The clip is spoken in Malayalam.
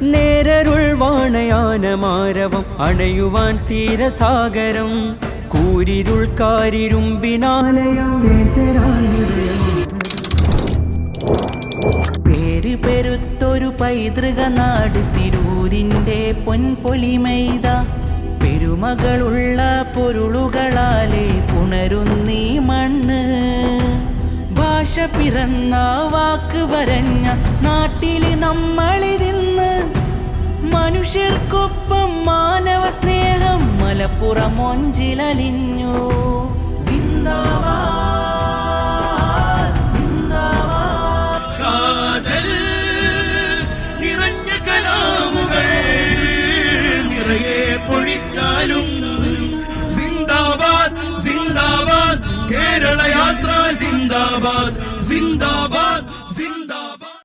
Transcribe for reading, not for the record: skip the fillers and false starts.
നേരരുൾ വാണയാനമാരവം അണയുവാൻ തീരസാഗരം കൂരിരുൾ കാരിരുമ്പിനാലയം പേര് പെരുത്തൊരു പൈതൃക നാട് തിരൂരിൻ്റെ പൊൻപൊലിമൈത പെരുമകളുള്ള പൊരുളുകളാലെ പുണരുന്നീ മണ്ണ് ഭാഷ പിറന്ന വാക്ക് വരഞ്ഞ നാട്ടില് നമ്മളിതിന്ന് മനുഷ്യർക്കൊപ്പം മാനവ സ്നേഹം മലപ്പുറം മൊഞ്ചിലലിഞ്ഞു സിന്ദാബാദ് സിന്ദാബാദ് കാതൽ നിറഞ്ഞ കലാമുകൾ നിറയെ പൊഴിച്ചാലും സിന്ദാബാദ് സിന്ദാബാദ് കേരള യാത്ര സിന്ദാബാദ് സിന്ദാബാദ്